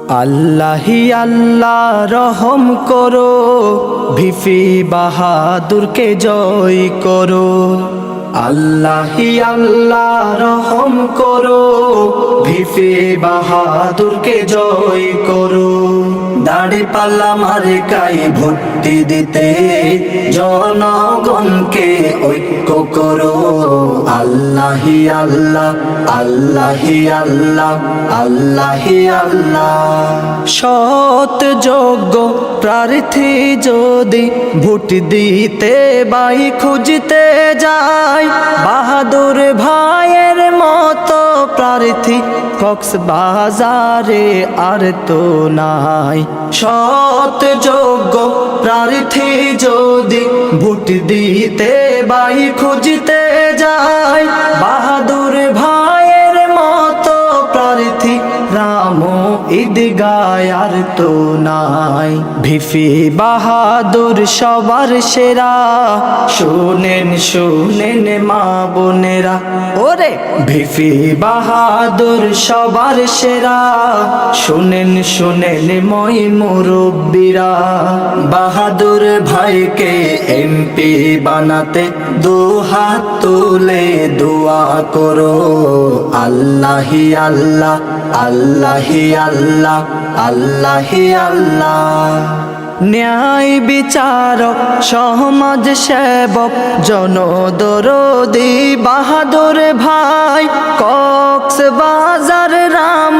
আল্লাহি আল্লাহ রহম করো, ভিপি বাহাদুরকে জয় করো। আল্লাহি আল্লাহ রহম করো, ভিপি বাহাদুরকে জয় করো। দাড়িপাল্লা মার্কায় ভোটটি দিতে জনগণকে ঐক্য করো। আল্লাহি আল্লাহ আল্লাহি আল্লাহ আল্লাহি আল্লাহ। সৎ যোগ্য প্রার্থী যদি ভোট দিতে বাই খুঁজতে যায়, বাহাদুর ভাইয়ের মতো প্রার্থী কক্সবাজারে আর তো নাই। সৎ যোগ্য প্রার্থী যদি ভোট দিতে বাই খুঁজতে যায়, বাহাদুর ভাইয়ের মতো প্রার্থী রাম ঈদগায় আর তো নাই। ভিপি বাহাদুর সবার সেরা, শুনেন শুনেন মা বোনেরা। ওরে ভিপি বাহাদুর সবার সেরা, শুনেন শুনেন মই মুরব্বিরা। বাহাদুর ভাইকে এমপি বানাতে দুহাত তুলে দোয়া করো। আল্লাহি আল্লাহ আল্লাহি আল্লাহ আল্লাহি আল্লাহ। ন্যায় বিচারক সমাজ সেবক জনদরদি বাহাদুর ভাই, কক্সবাজার রাম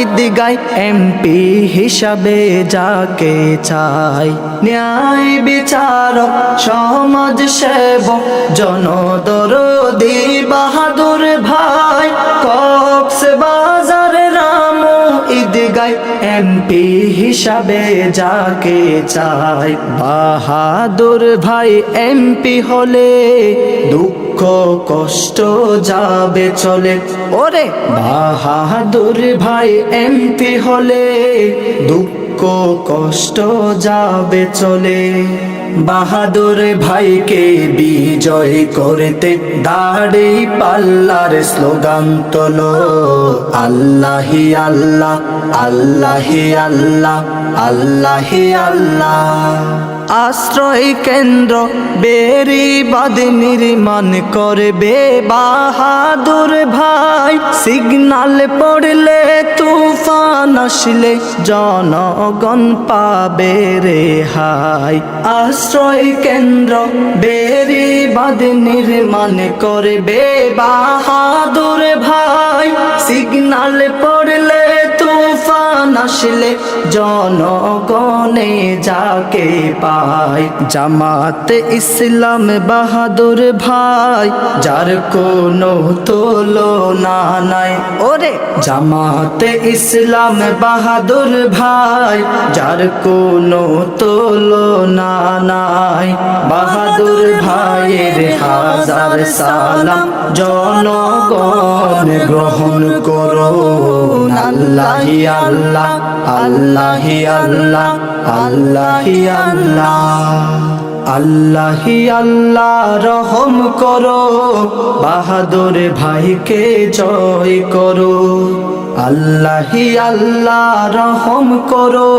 ঈদগায় এমপি হিসাবে যাকে চাই। ন্যায় বিচারক সমাজ সেবক জনদরদি বাহাদুর ভাই, কক্সবাজার রাম ঈদগায় এমপি হিসাবে যাকে চাই। বাহাদুর ভাই এমপি হলে দুঃখ কষ্ট যাবে চলে। ওরে বাহাদুর ভাই এমপি হলে দুঃখ কষ্ট যাবে চলে। বাহাদুর ভাইকে বিজয় করতে দাড়িপাল্লার স্লোগান তোলো। আল্লাহি আল্লাহ আল্লাহি আল্লাহ আল্লাহি আল্লাহ। আশ্রয় কেন্দ্র বেড়িবাঁধ নির্মাণ করবে বাহাদুর ভাই, সিগনাল পড়লে তুফান আসলে জনগণ পাবে রেহাই। আশ্রয় কেন্দ্র বেড়িবাঁধ নির্মাণ করবে বাহাদুর ভাই, সিগনাল পড়লে তুফান আসলে জনগণে যাকে পায়। জামাত ইসলাম বাহাদুর ভাই, যার কোনো তুলনা নাই। ওরে জামাত ইসলাম বাহাদুর ভাই, যার কোনো তুলনা নাই। বাহাদুর ভাইয়ের হাজার সালাম জনগণ গ্রহণ করো। আল্লাহি আল্লাহ আল্লাহি আল্লাহ আল্লাহি আল্লাহ। আল্লাহি আল্লাহ রহম করো, বাহাদুর ভাইকে জয় করো। আল্লাহি আল্লাহ রহম করো,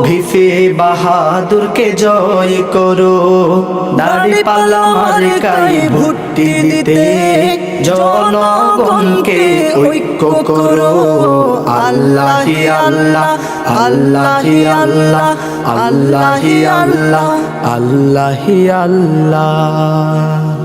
ভিপি বাহাদুরকে জয় করো। দাড়িপাল্লা মার্কায় ভোটটি দিতে জনগণকে ঐক্য করো। আল্লাহি আল্লাহ আল্লাহি আল্লাহ আল্লাহি আল্লাহ আল্লাহি আল্লাহ।